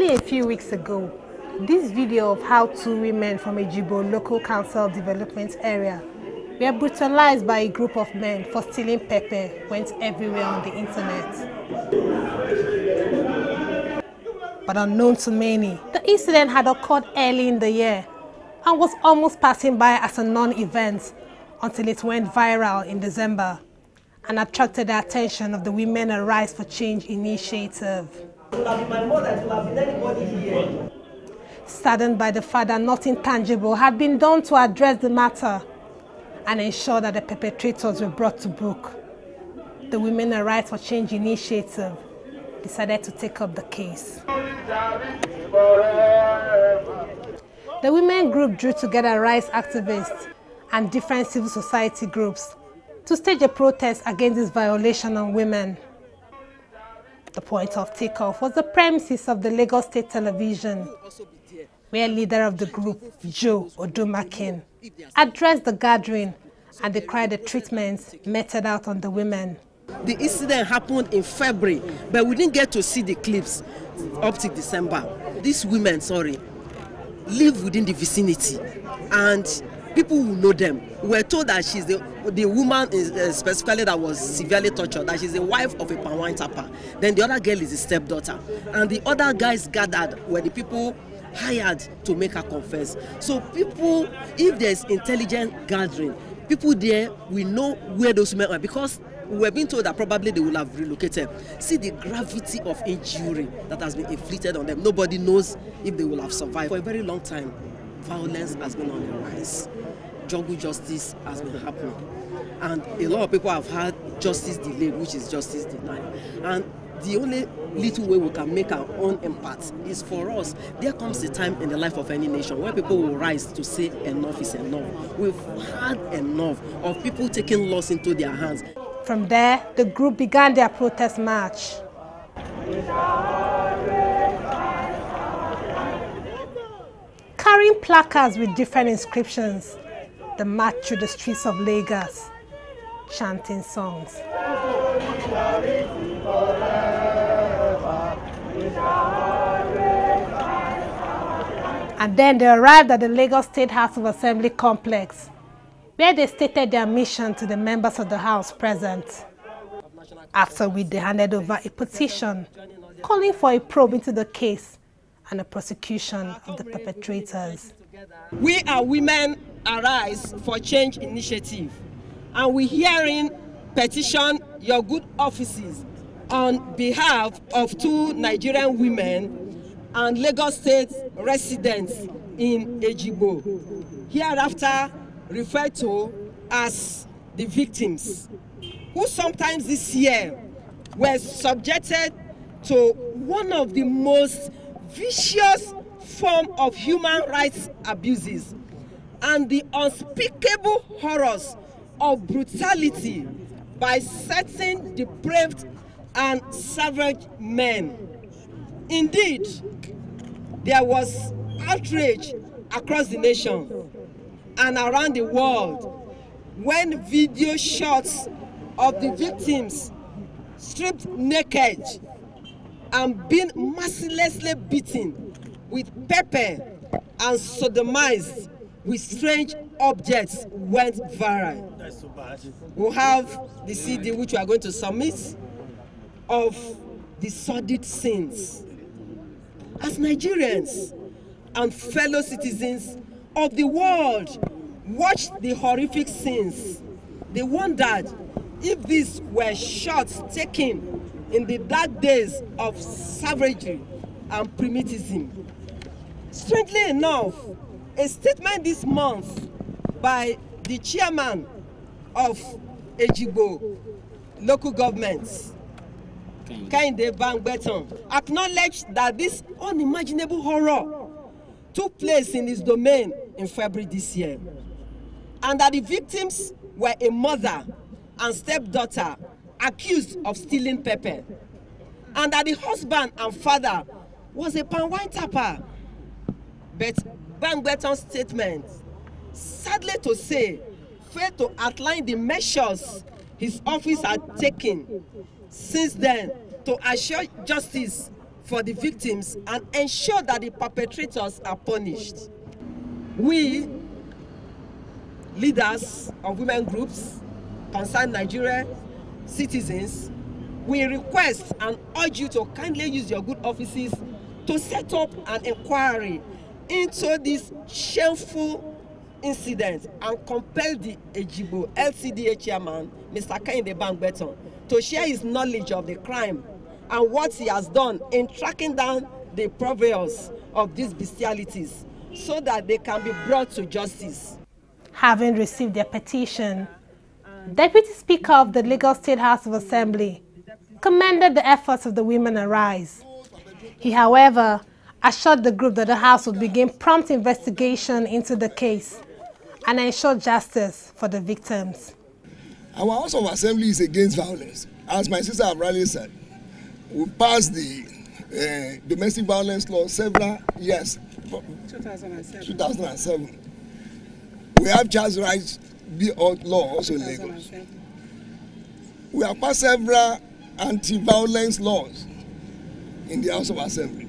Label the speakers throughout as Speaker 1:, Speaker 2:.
Speaker 1: Only a few weeks ago, this video of how two women from Ejigbo local council development area were brutalized by a group of men for stealing pepper went everywhere on the internet. But unknown to many, the incident had occurred early in the year and was almost passing by as a non-event until it went viral in December and attracted the attention of the Women Arise for Change initiative. Saddened by the fact that nothing tangible had been done to address the matter and ensure that the perpetrators were brought to book, the Women Arise for Change initiative decided to take up the case. The women group drew together rights activists and different civil society groups to stage a protest against this violation on women. The point of takeoff was the premises of the Lagos State Television, where leader of the group, Joe Odumakin, addressed the gathering and decried the treatment meted out on the women.
Speaker 2: The incident happened in February, but we didn't get to see the clips up to December. These women, live within the vicinity, and people who know them were told that she's the woman specifically that was severely tortured, that she's the wife of a palm wine tapper. Then the other girl is the stepdaughter, and the other guys gathered were the people hired to make her confess. So people, if there's intelligent gathering, people there will know where those men are, because we were being told that probably they will have relocated. See the gravity of injury that has been inflicted on them. Nobody knows if they will have survived. For a very long time, violence has been on the rise. Jungle justice has been happening. And a lot of people have had justice delayed, which is justice denied. And the only little way we can make our own impact is for us. There comes a time in the life of any nation where people will rise to say enough is enough. We've had enough of people taking laws into their hands.
Speaker 1: From there, the group began their protest march. Carrying placards with different inscriptions, they marched through the streets of Lagos, chanting songs. And then they arrived at the Lagos State House of Assembly complex, where they stated their mission to the members of the House present. After which they handed over a petition calling for a probe into the case and a prosecution of the perpetrators.
Speaker 2: We are Women Arise for Change initiative, and we herein petition your good offices on behalf of two Nigerian women and Lagos State residents in Ejigbo, hereafter referred to as the victims, who sometimes this year were subjected to one of the most vicious form of human rights abuses and the unspeakable horrors of brutality by certain depraved and savage men. Indeed, there was outrage across the nation and around the world when video shots of the victims stripped naked and being mercilessly beaten with pepper and sodomized with strange objects went viral. That's so bad. We'll have the CD which we are going to submit of the sordid sins. As Nigerians and fellow citizens of the world watched the horrific scenes, they wondered if these were shots taken in the dark days of savagery and primitivism. Strangely enough, a statement this month by the chairman of Ejigbo local government, Kehinde Bangbeton, acknowledged that this unimaginable horror took place in his domain in February this year, and that the victims were a mother and stepdaughter accused of stealing pepper, and that the husband and father was a palm wine tapper. But Bangbeton's statement, sadly to say, failed to outline the measures his office had taken since then to assure justice for the victims and ensure that the perpetrators are punished. We, leaders of women groups, concerned Nigerian citizens, we request and urge you to kindly use your good offices to set up an inquiry into this shameful incident and compel the Ejigbo LCDA chairman, Mr. Kehinde Bangbeton, to share his knowledge of the crime and what he has done in tracking down the purveyors of these bestialities so that they can be brought to justice.
Speaker 1: Having received their petition, Deputy Speaker of the Lagos State House of Assembly commended the efforts of the Women Arise. He, however, assured the group that the House would begin prompt investigation into the case and ensure justice for the victims.
Speaker 3: Our House of Assembly is against violence. As my sister Abrali said, we passed the domestic violence law several years. 2007. We have child rights law also in Lagos. We have passed several anti-violence laws in the House of Assembly.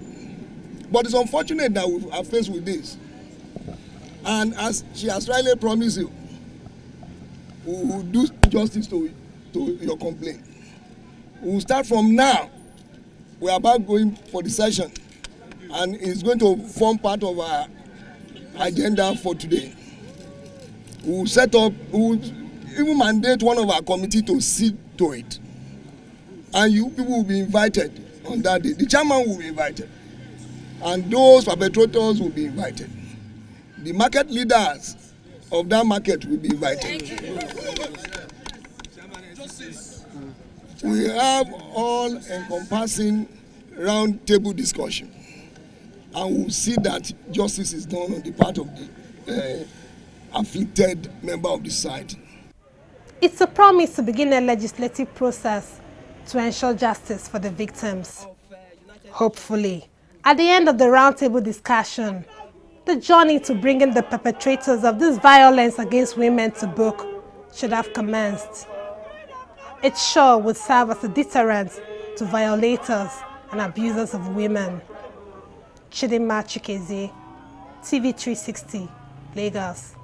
Speaker 3: But it's unfortunate that we are faced with this. And as she has rightly promised you, we will do justice to your complaint. We will start from now. We are about going for the session, and it's going to form part of our agenda for today. We will set up, we will even mandate one of our committee to see to it. And you people will be invited on that day. The chairman will be invited. And those perpetrators will be invited. The market leaders of that market will be invited. We have all-encompassing round-table discussion. And we'll see that justice is done on the part of the afflicted member of the society.
Speaker 1: It's a promise to begin a legislative process to ensure justice for the victims. Hopefully, at the end of the roundtable discussion, the journey to bringing the perpetrators of this violence against women to book should have commenced. It sure would serve as a deterrent to violators and abusers of women. Chidinma Chikeze, TV 360, Lagos.